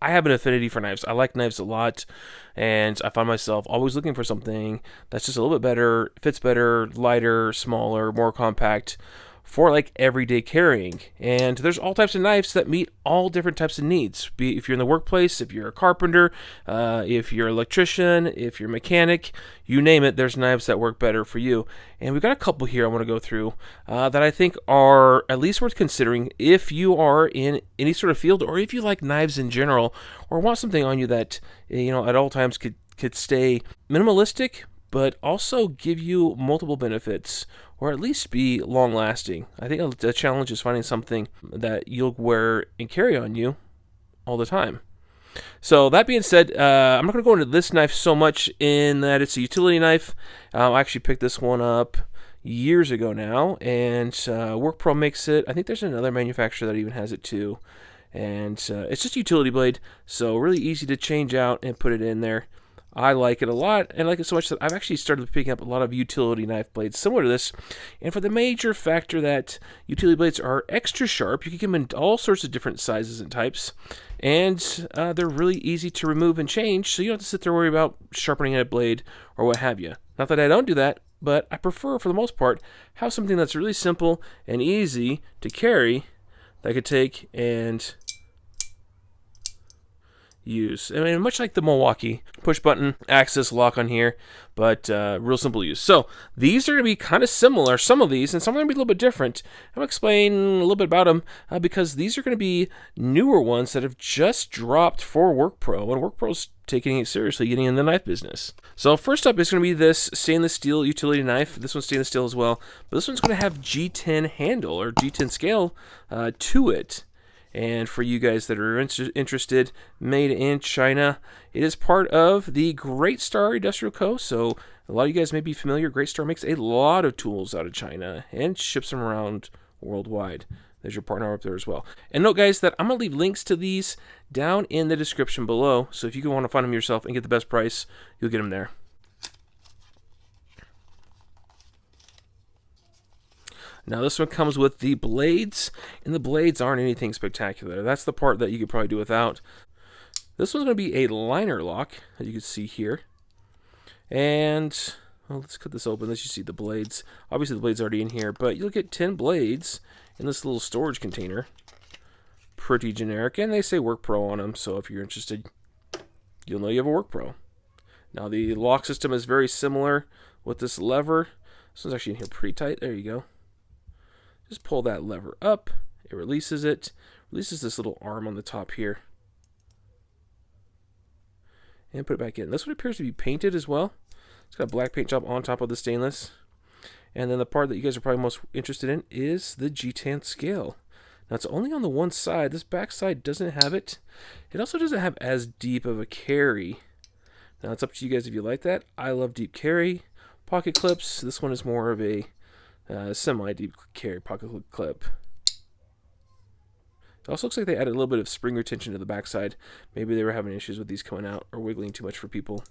I have an affinity for knives. I like knives a lot, and I find myself always looking for something that's just a little bit better, fits better, lighter, smaller, more compact for like everyday carrying. And there's all types of knives that meet all different types of needs. Be if you're in the workplace, if you're a carpenter, if you're an electrician, if you're a mechanic, you name it, there's knives that work better for you. And we've got a couple here I want to go through that I think are at least worth considering if you are in any sort of field, or if you like knives in general, or want something on you that, you know, at all times could stay minimalistic but also give you multiple benefits, or at least be long lasting. I think the challenge is finding something that you'll wear and carry on you all the time. So that being said, I'm not going to go into this knife so much in that it's a utility knife. I actually picked this one up years ago now, and WorkPro makes it. I think there's another manufacturer that even has it too. And it's just a utility blade, so really easy to change out and put it in there. I like it a lot, and like it so much that I've actually started picking up a lot of utility knife blades similar to this. And for the major factor that utility blades are extra sharp, you can get them in all sorts of different sizes and types, and they're really easy to remove and change, so you don't have to sit there and worry about sharpening a blade or what have you. Not that I don't do that, but I prefer, for the most part, have something that's really simple and easy to carry that I could take and use. I mean, much like the Milwaukee, push button access lock on here, but real simple use. So these are going to be kind of similar, some of these, and some are going to be a little bit different. I'm going to explain a little bit about them because these are going to be newer ones that have just dropped for WorkPro, and WorkPro's taking it seriously, getting in the knife business. So first up is going to be this stainless steel utility knife. This one's stainless steel as well, but this one's going to have G10 handle or G10 scale to it. And for you guys that are interested, made in China. It is part of the Great Star Industrial Co. So a lot of you guys may be familiar. Great Star makes a lot of tools out of China and ships them around worldwide. There's your partner up there as well. And note, guys, that I'm going to leave links to these down in the description below. So if you want to find them yourself and get the best price, you'll get them there. Now this one comes with the blades, and the blades aren't anything spectacular. That's the part that you could probably do without. This one's going to be a liner lock, as you can see here. And, well, let's cut this open. Let's just see the blades. Obviously the blade's already in here, but you'll get 10 blades in this little storage container. Pretty generic, and they say WorkPro on them, so if you're interested, you'll know you have a WorkPro. Now the lock system is very similar with this lever. This one's actually in here pretty tight. There you go. Just pull that lever up, it releases it, releases this little arm on the top here, and put it back in. This one appears to be painted as well. It's got a black paint job on top of the stainless. And then the part that you guys are probably most interested in is the G10 scale. Now it's only on the one side. This back side doesn't have it. It also doesn't have as deep of a carry. Now it's up to you guys if you like that. I love deep carry. Pocket clips. This one is more of a semi-deep carry pocket clip. It also looks like they added a little bit of spring retention to the backside. Maybe they were having issues with these coming out or wiggling too much for people.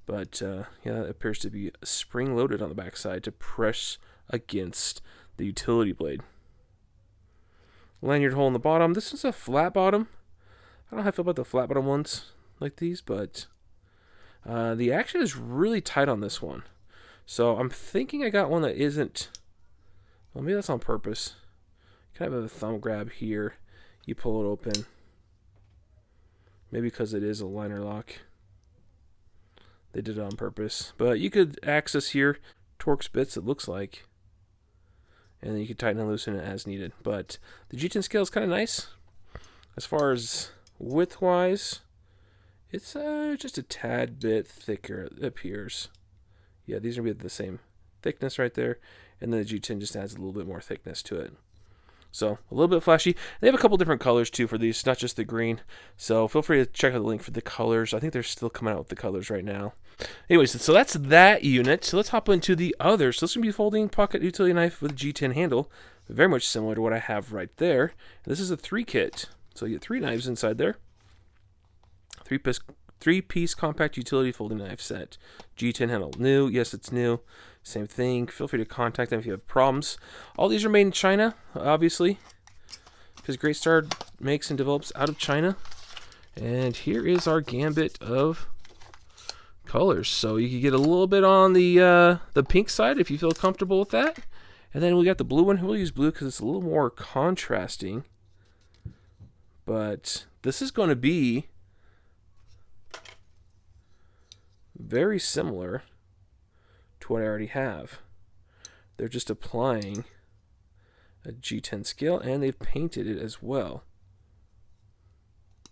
But yeah, it appears to be spring-loaded on the backside to press against the utility blade. Lanyard hole in the bottom. This is a flat bottom. I don't know how I feel about the flat bottom ones like these, but the action is really tight on this one. So I'm thinking I got one that isn't. Well, maybe that's on purpose. Kind of have a thumb grab here. You pull it open. Maybe because it is a liner lock. They did it on purpose. But you could access here Torx bits, it looks like. And then you could tighten and loosen it as needed. But the G10 scale is kind of nice. As far as width-wise, it's just a tad bit thicker, it appears. Yeah, these are going to be the same thickness right there. And then the G10 just adds a little bit more thickness to it. So, a little bit flashy. They have a couple different colors, too, for these, not just the green. So, feel free to check out the link for the colors. I think they're still coming out with the colors right now. Anyways, so that's that unit. So, let's hop into the other. So, this is going to be a folding pocket utility knife with a G10 handle. Very much similar to what I have right there. And this is a 3-kit. So, you get 3 knives inside there. 3-piece compact utility folding knife set. G10 handle. New. Yes, it's new. Same thing. Feel free to contact them if you have problems. All these are made in China, obviously, because Great Star makes and develops out of China. And here is our gambit of colors. So you can get a little bit on the pink side if you feel comfortable with that. And then we got the blue one. We'll use blue because it's a little more contrasting. But this is going to be very similar to what I already have. They're just applying a G10 scale, and they've painted it as well.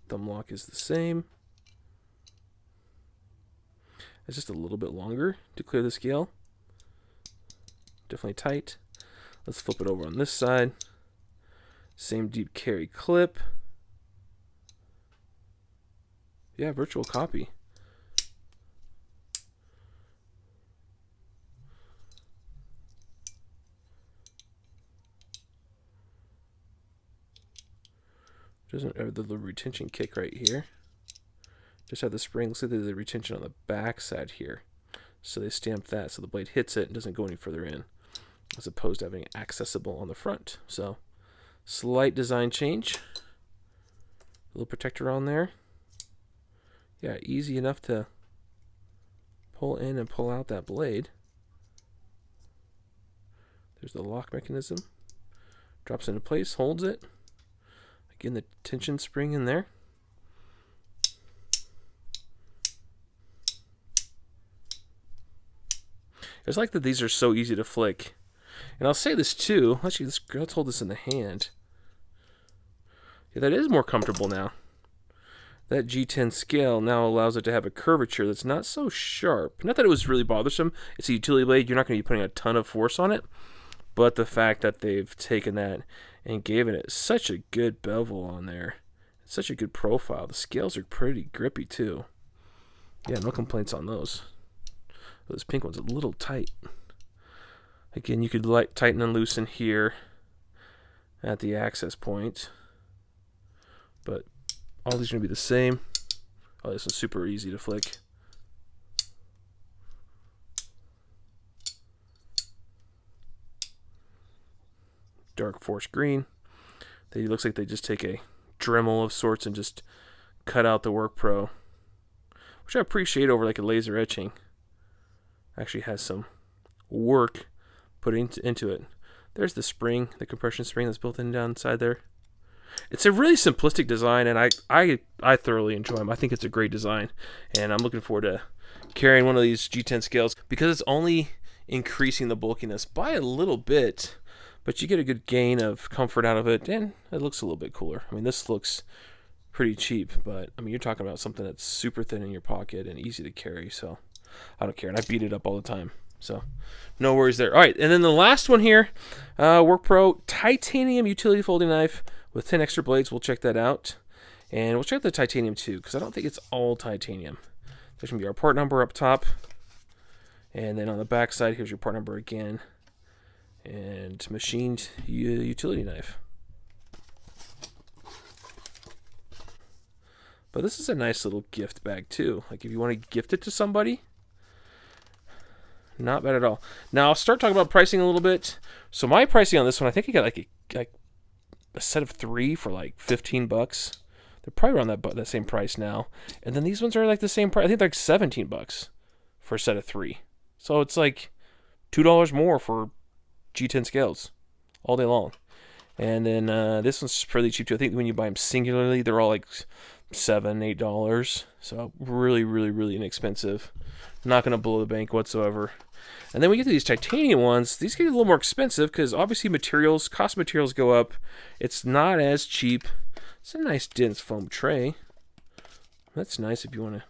Thumb lock is the same. It's just a little bit longer to clear the scale. Definitely tight. Let's flip it over on this side. Same deep carry clip. Yeah, virtual copy. Doesn't have the little retention kick right here. Just have the spring. Looks like there's the retention on the back side here. So they stamped that so the blade hits it and doesn't go any further in, as opposed to having it accessible on the front. So slight design change. A little protector on there. Yeah, easy enough to pull in and pull out that blade. There's the lock mechanism. Drops into place, holds it. Again, the tension spring in there. I just like that these are so easy to flick. And I'll say this too. Actually, let's hold this in the hand. Yeah, that is more comfortable now. That G10 scale now allows it to have a curvature that's not so sharp. Not that it was really bothersome. It's a utility blade. You're not going to be putting a ton of force on it. But the fact that they've taken that and given it such a good bevel on there. It's such a good profile. The scales are pretty grippy too. Yeah, no complaints on those. This pink one's a little tight. Again, you could tighten and loosen here at the access point. But all these are going to be the same. Oh, this one's super easy to flick. Dark forest green. It looks like they just take a Dremel of sorts and just cut out the WorkPro, which I appreciate over like a laser etching. Actually has some work put into it. There's the spring, the compression spring that's built in down inside there. It's a really simplistic design, and I thoroughly enjoy them. I think it's a great design, and I'm looking forward to carrying one of these G10 scales because it's only increasing the bulkiness by a little bit, but you get a good gain of comfort out of it, and it looks a little bit cooler. I mean, this looks pretty cheap, but I mean, you're talking about something that's super thin in your pocket and easy to carry, so I don't care, and I beat it up all the time. So no worries there. All right, and then the last one here, WorkPro Titanium Utility Folding Knife with 10 extra blades. We'll check that out. And we'll check the titanium too, because I don't think it's all titanium. There's going to be our part number up top. And then on the back side, here's your part number again. And machined utility knife. But this is a nice little gift bag too. Like if you want to gift it to somebody, not bad at all. Now I'll start talking about pricing a little bit. So my pricing on this one, I think I got like a set of 3 for like $15. They're probably around that same price now. And then these ones are like the same price. I think they're like $17 for a set of 3. So it's like $2 more for G10 scales all day long. And then this one's fairly cheap too. I think when you buy them singularly, they're all like $7, $8. So really, really, really inexpensive. Not going to blow the bank whatsoever. And then we get to these titanium ones. These get a little more expensive because obviously cost of materials go up. It's not as cheap. It's a nice dense foam tray. That's nice if you want to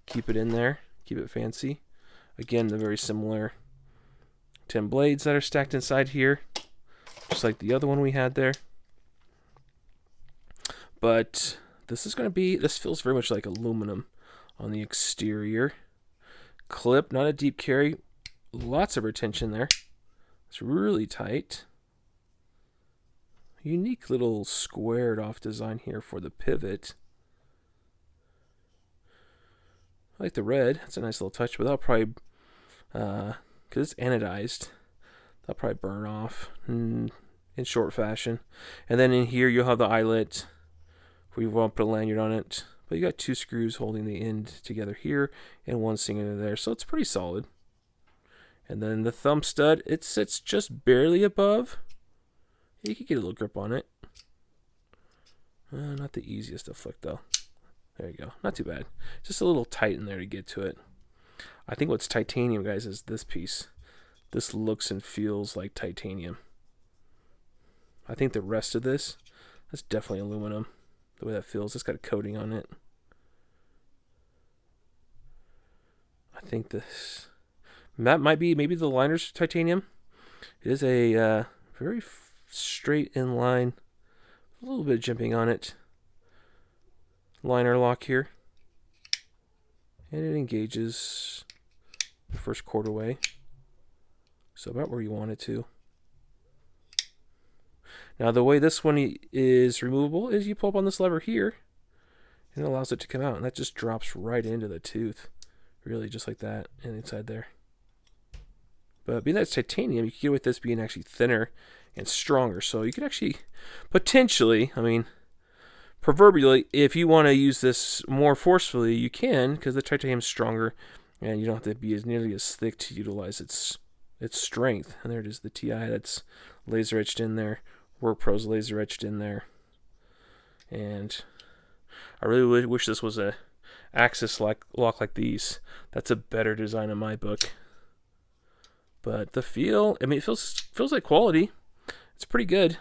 keep it in there, keep it fancy. Again, the very similar 10 blades that are stacked inside here, just like the other one we had there. But this feels very much like aluminum on the exterior. Clip, not a deep carry. Lots of retention there. It's really tight. Unique little squared off design here for the pivot. I like the red. That's a nice little touch, but that'll probably, because it's anodized, that'll probably burn off in short fashion. And then in here you'll have the eyelet where you want to put a lanyard on it. but you got 2 screws holding the end together here and 1 sinking into there, so it's pretty solid. And then the thumb stud, it sits just barely above. You can get a little grip on it. Not the easiest to flick though. There you go. Not too bad. Just a little tight in there to get to it. I think what's titanium, guys, is this piece. This looks and feels like titanium. I think the rest of this, that's definitely aluminum. The way that feels, it's got a coating on it. I think this, that might be, maybe the liner's titanium. It is a very straight in line, a little bit of jimping on it. Liner lock here, and it engages the first quarter way, so about where you want it to. Now the way this one is removable is you pull up on this lever here, and it allows it to come out, and that just drops right into the tooth, really just like that, and inside there. But being that it's titanium, you can get with this being actually thinner and stronger, so you could actually potentially, I mean, proverbially, if you want to use this more forcefully, you can, because the titanium's stronger, and you don't have to be as nearly as thick to utilize its strength. And there it is, the TI that's laser etched in there. WorkPro's laser etched in there. And I really wish this was a axis lock like these. That's a better design in my book. But the feel, I mean, it feels like quality. It's pretty good.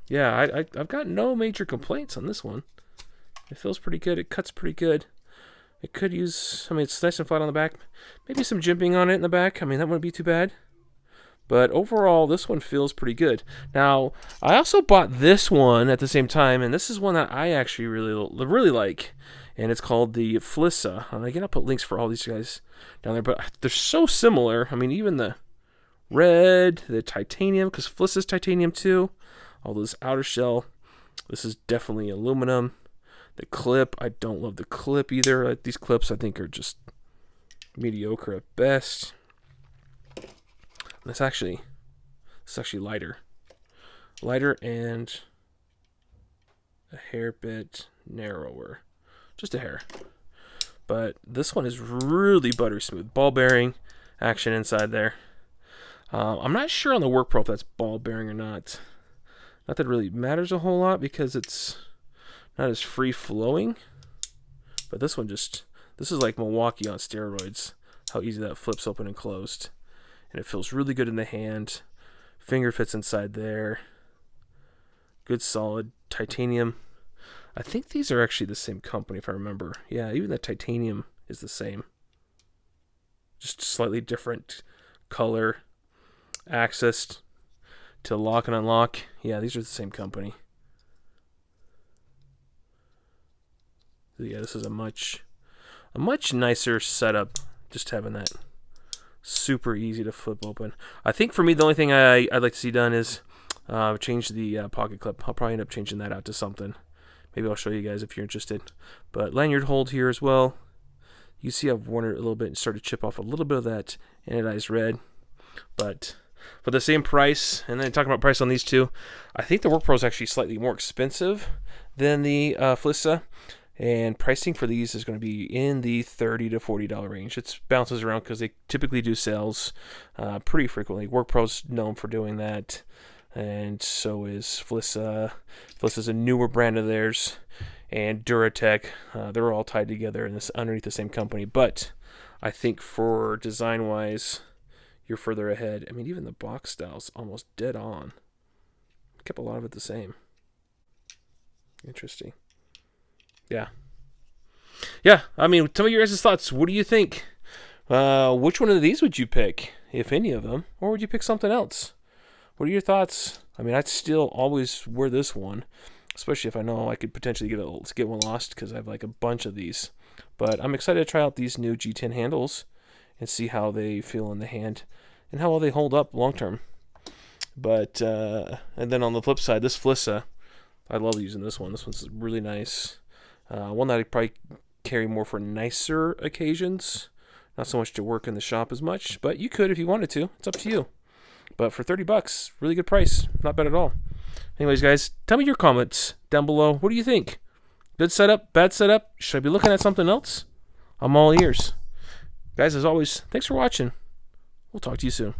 Yeah, I've got no major complaints on this one. It feels pretty good. It cuts pretty good. It could use, I mean, it's nice and flat on the back. Maybe some jimping on it in the back. I mean, that wouldn't be too bad. But overall, this one feels pretty good. Now, I also bought this one at the same time, and this is one that I actually really like. And it's called the Flissa. Again, I'll put links for all these guys down there, but they're so similar. I mean, even the red, the titanium, because Flissa's titanium too. All this outer shell. This is definitely aluminum. The clip, I don't love the clip either. These clips, I think, are just mediocre at best. It's actually lighter. Lighter and a hair bit narrower. Just a hair. But this one is really buttery smooth. Ball bearing action inside there. I'm not sure on the WorkPro if that's ball bearing or not. Not that it really matters a whole lot because it's not as free flowing. But this one this is like Milwaukee on steroids. How easy that flips open and closed. And it feels really good in the hand. Finger fits inside there. Good solid titanium. I think these are actually the same company if I remember. Yeah, even the titanium is the same. Just slightly different color. Access to lock and unlock. Yeah, these are the same company. Yeah, this is a much nicer setup. Just having that super easy to flip open. I think for me, the only thing I'd like to see done is change the pocket clip. I'll probably end up changing that out to something. Maybe I'll show you guys if you're interested. But lanyard hold here as well. You see I've worn it a little bit and started to chip off a little bit of that anodized red. But for the same price, and then talking about price on these two, I think the WorkPro is actually slightly more expensive than the Flissa. And pricing for these is going to be in the $30 to $40 range. It bounces around because they typically do sales pretty frequently. WorkPro's known for doing that. And so is Flissa. Flissa's a newer brand of theirs. And Duratech. They're all tied together in this underneath the same company. But I think for design-wise, you're further ahead. I mean, even the box style's almost dead on. Kept a lot of it the same. Interesting. Yeah. Yeah, I mean, tell me your guys' thoughts. What do you think? Which one of these would you pick, if any of them? Or would you pick something else? What are your thoughts? I mean, I'd still always wear this one, especially if I know I could potentially get one lost because I have like a bunch of these. But I'm excited to try out these new G10 handles and see how they feel in the hand and how well they hold up long term. But, and then on the flip side, this Flissa, I love using this one. This one's really nice. One that I'd probably carry more for nicer occasions. Not so much to work in the shop as much, but you could if you wanted to. It's up to you. But for $30, really good price. Not bad at all. Anyways, guys, tell me your comments down below. What do you think? Good setup? Bad setup? Should I be looking at something else? I'm all ears. Guys, as always, thanks for watching. We'll talk to you soon.